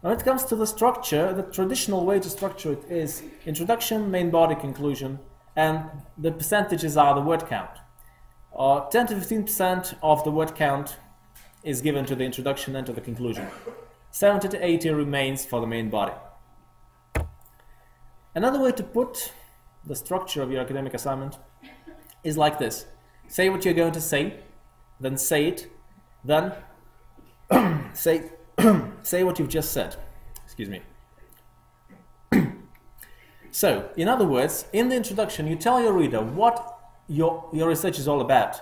When it comes to the structure, the traditional way to structure it is introduction, main body, conclusion, and the percentages are the word count. 10 to 15% of the word count is given to the introduction and to the conclusion. 70 to 80 remains for the main body. Another way to put the structure of your academic assignment is like this. Say what you're going to say, then say it, then say what you've just said. Excuse me. So, in other words, in the introduction, you tell your reader what your research is all about.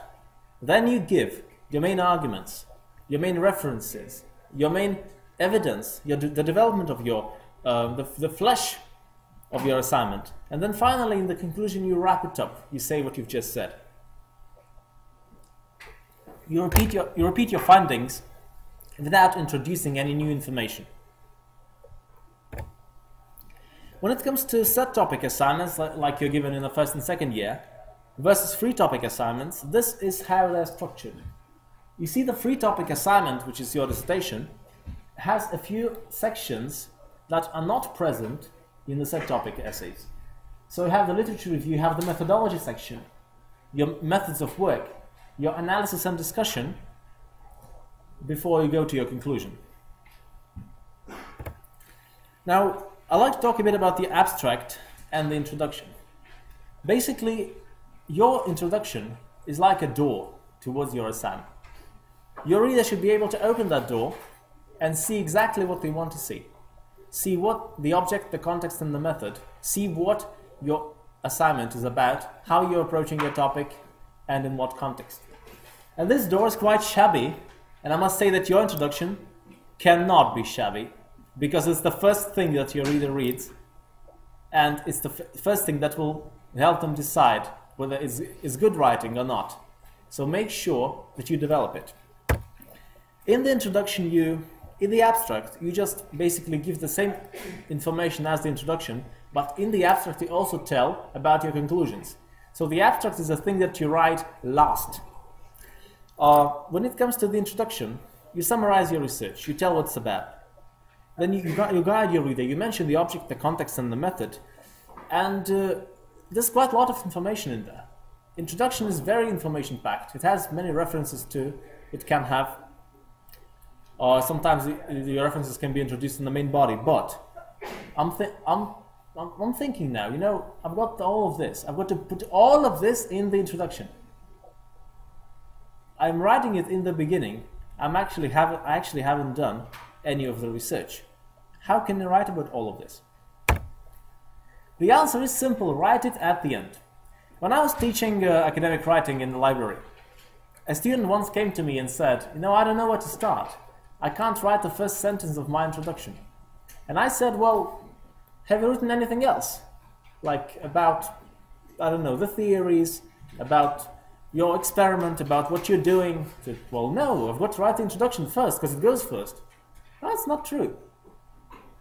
Then you give your main arguments, your main references, your main evidence, the development of your the flesh of your assignment, and then finally in the conclusion you wrap it up. You say what you've just said. You repeat your findings without introducing any new information. When it comes to set topic assignments, like you're given in the first and second year, versus free topic assignments, this is how they're structured. You see, the free topic assignment, which is your dissertation, has a few sections that are not present in the set topic essays. So you have the literature review, you have the methodology section, your methods of work, your analysis and discussion before you go to your conclusion. Now, I'd like to talk a bit about the abstract and the introduction. Basically, your introduction is like a door towards your assignment. Your reader should be able to open that door and see exactly what they want to see. See what the object, the context, and the method. See what your assignment is about, how you're approaching your topic, and in what context. And this door is quite shabby, and I must say that your introduction cannot be shabby, because it's the first thing that your reader reads, and it's the first thing that will help them decide whether it's good writing or not. So make sure that you develop it. In the introduction, in the abstract, you just basically give the same information as the introduction, but in the abstract you also tell about your conclusions. So the abstract is the thing that you write last. When it comes to the introduction, you summarize your research, you tell what it's about. Then you guide your reader, you mention the object, the context, and the method. And there's quite a lot of information in there. Introduction is very information-packed. It has many references too. It can have sometimes the references can be introduced in the main body, but I'm thinking now, you know, I've got all of this. I've got to put all of this in the introduction. I'm writing it in the beginning. I actually haven't done any of the research. How can I write about all of this? The answer is simple. Write it at the end. When I was teaching academic writing in the library, a student once came to me and said, you know, I don't know where to start. I can't write the first sentence of my introduction. And I said, well, have you written anything else? Like about, I don't know, the theories, about your experiment, about what you're doing? I said, well, no, I've got to write the introduction first because it goes first. That's not true.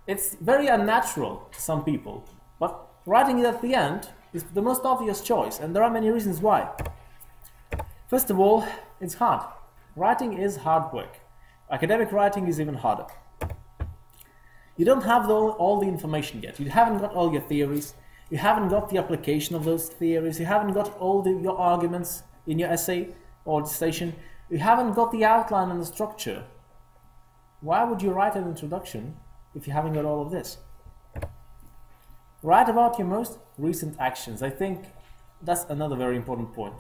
It's very unnatural to some people, but writing it at the end is the most obvious choice, and there are many reasons why. First of all, it's hard. Writing is hard work. Academic writing is even harder. You don't have all the information yet. You haven't got all your theories. You haven't got the application of those theories. You haven't got all your arguments in your essay or dissertation. You haven't got the outline and the structure. Why would you write an introduction if you haven't got all of this? Write about your most recent actions. I think that's another very important point.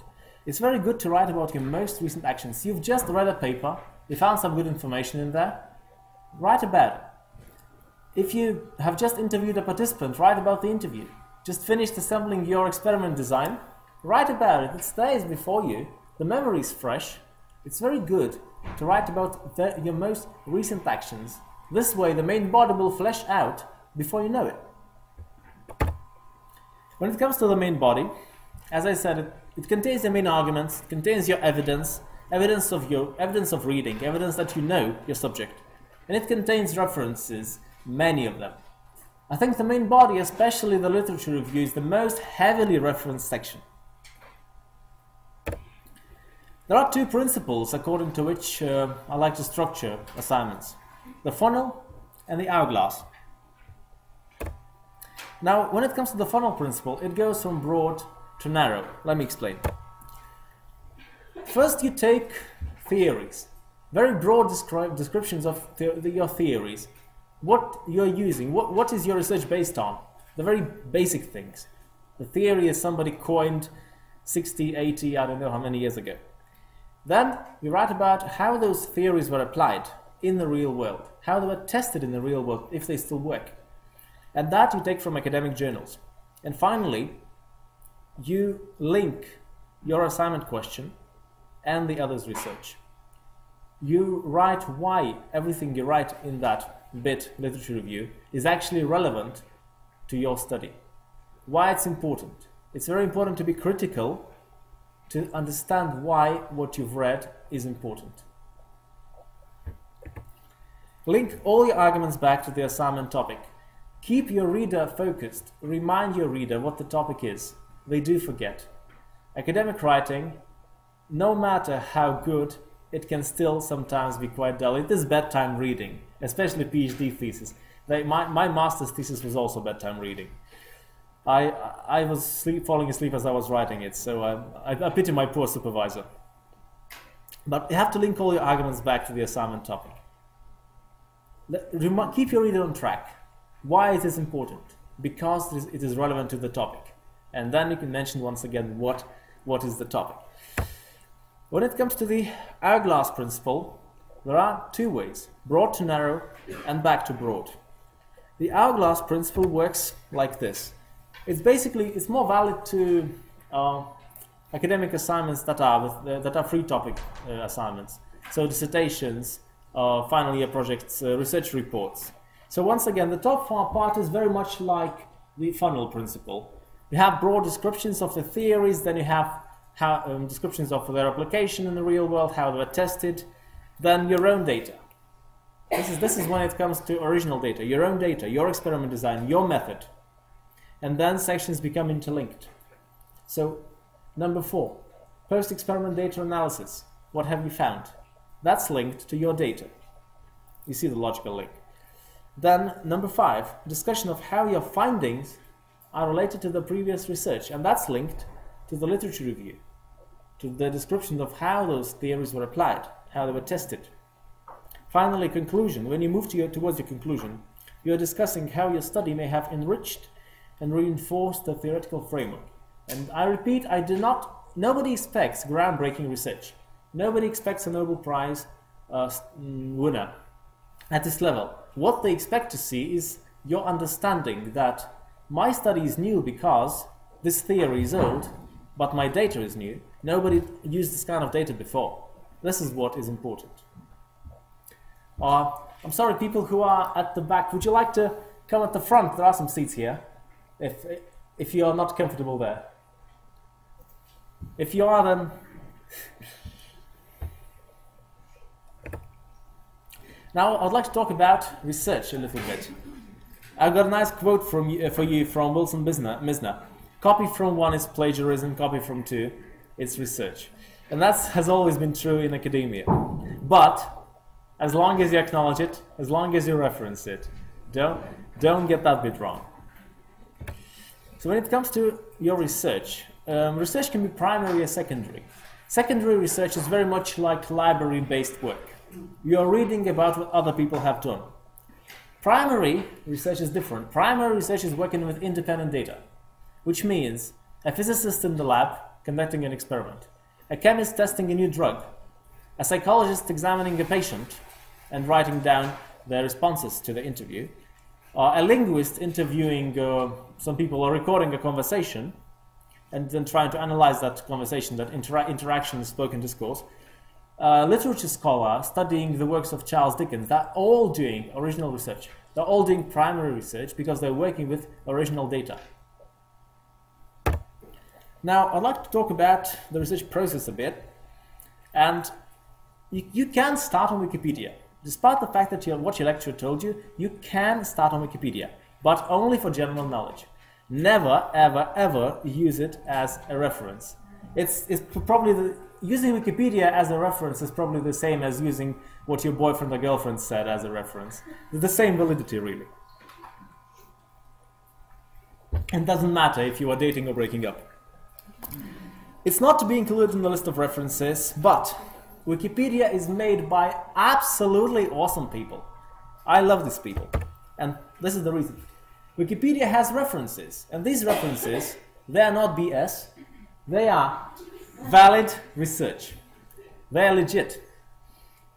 It's very good to write about your most recent actions. You've just read a paper, you found some good information in there, write about it. If you have just interviewed a participant, write about the interview. Just finished assembling your experiment design, write about it. It stays before you. The memory is fresh. It's very good to write about your most recent actions. This way the main body will flesh out before you know it. When it comes to the main body, as I said, it contains the main arguments, it contains your evidence of reading, evidence that you know your subject, and it contains references, many of them. I think the main body, especially the literature review, is the most heavily referenced section. There are two principles according to which I like to structure assignments: the funnel and the hourglass. Now, when it comes to the funnel principle, it goes from broad to narrow. Let me explain. First, you take theories, very broad descriptions of your theories, what you're using, what is your research based on, the very basic things. The theory is somebody coined 60, 80, I don't know how many years ago. Then you write about how those theories were applied in the real world, how they were tested in the real world, if they still work. And that you take from academic journals. And finally, you link your assignment question and the other's research. You write why everything you write in that bit, literature review, is actually relevant to your study. Why it's important. It's very important to be critical to understand why what you've read is important. Link all your arguments back to the assignment topic. Keep your reader focused. Remind your reader what the topic is. They do forget. Academic writing, no matter how good, it can still sometimes be quite dull. It is bedtime reading, especially PhD thesis. My master's thesis was also bedtime reading. I was falling asleep as I was writing it, so I pity my poor supervisor. But you have to link all your arguments back to the assignment topic. Keep your reader on track. Why it is important? Because it is relevant to the topic. And then you can mention once again what is the topic. When it comes to the hourglass principle, there are two ways, broad to narrow and back to broad. The hourglass principle works like this. It's more valid to academic assignments that are free topic assignments. So dissertations, final year projects, research reports. So once again, the top part is very much like the funnel principle. You have broad descriptions of the theories, then you have descriptions of their application in the real world, how they were tested, then your own data. This is when it comes to original data, your own data, your experiment design, your method. And then sections become interlinked. So, number 4, post-experiment data analysis. What have you found? That's linked to your data. You see the logical link. Then, number 5, discussion of how your findings are related to the previous research. And that's linked to the literature review, to the description of how those theories were applied, how they were tested. Finally, conclusion. When you move towards your conclusion, you're discussing how your study may have enriched and reinforced the theoretical framework. And I repeat, nobody expects groundbreaking research. Nobody expects a Nobel Prize winner at this level. What they expect to see is your understanding that my study is new because this theory is old, but my data is new. Nobody used this kind of data before. This is what is important. I'm sorry, people who are at the back, would you like to come at the front? There are some seats here, if you are not comfortable there. If you are, then... Now, I'd like to talk about research a little bit. I've got a nice quote for you from Wilson Misner. Copy from 1 is plagiarism, copy from 2 is research. And that has always been true in academia. But, as long as you acknowledge it, as long as you reference it, don't get that bit wrong. So when it comes to your research, research can be primary or secondary. Secondary research is very much like library-based work. You are reading about what other people have done. Primary research is different. Primary research is working with independent data, which means a physicist in the lab conducting an experiment, a chemist testing a new drug, a psychologist examining a patient and writing down their responses to the interview, a linguist interviewing some people or recording a conversation and then trying to analyze that conversation, that interaction, spoken discourse, literature scholar studying the works of Charles Dickens. They're all doing original research. They're all doing primary research because they're working with original data. Now, I'd like to talk about the research process a bit. And you can start on Wikipedia. Despite the fact that what your lecturer told you, you can start on Wikipedia, but only for general knowledge. Never, ever, ever use it as a reference. It's probably using Wikipedia as a reference is probably the same as using what your boyfriend or girlfriend said as a reference. It's the same validity, really. It doesn't matter if you are dating or breaking up. It's not to be included in the list of references, but Wikipedia is made by absolutely awesome people. I love these people, and this is the reason. Wikipedia has references, and these references, they are not BS, they are valid research. They are legit.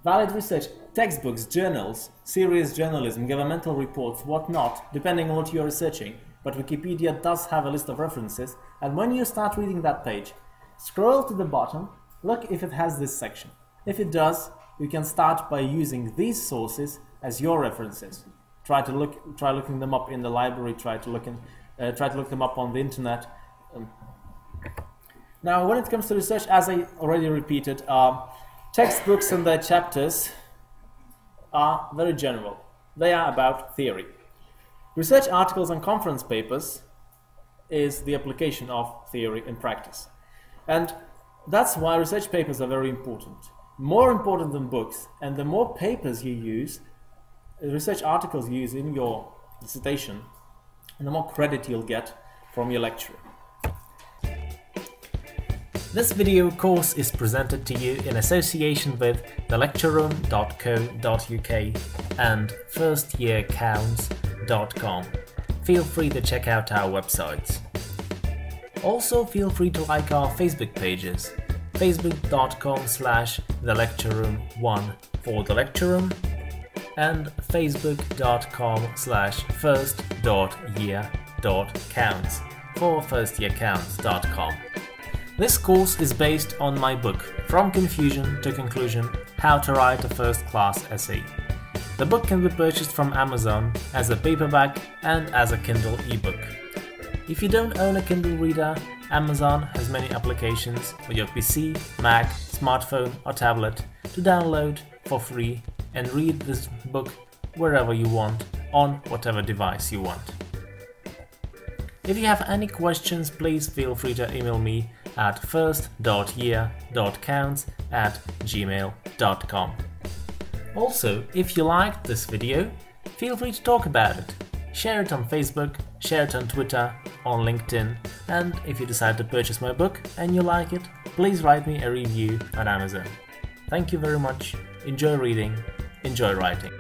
Valid research, textbooks, journals, serious journalism, governmental reports, whatnot, depending on what you are researching. But Wikipedia does have a list of references, and when you start reading that page, scroll to the bottom, look if it has this section. If it does, you can start by using these sources as your references. Try looking them up in the library, try to look them up on the internet. Now, when it comes to research, as I already repeated, textbooks and their chapters are very general. They are about theory. Research articles and conference papers is the application of theory in practice. And that's why research papers are very important. More important than books, and the more papers you use, research articles you use in your dissertation, and the more credit you'll get from your lecturer. This video course is presented to you in association with thelectureroom.co.uk and firstyearcounts.com. Feel free to check out our websites. Also feel free to like our Facebook pages, facebook.com/thelectureroom1 for the lecture room and facebook.com/first.year.counts for firstyearcounts.com. This course is based on my book, From Confusion to Conclusion, How to Write a First-Class Essay. The book can be purchased from Amazon as a paperback and as a Kindle ebook. If you don't own a Kindle reader, Amazon has many applications for your PC, Mac, smartphone or tablet to download for free and read this book wherever you want, on whatever device you want. If you have any questions, please feel free to email me at first.year.counts@gmail.com. Also, if you liked this video, feel free to talk about it. Share it on Facebook, share it on Twitter, on LinkedIn, and if you decide to purchase my book and you like it, please write me a review on Amazon. Thank you very much, enjoy reading, enjoy writing.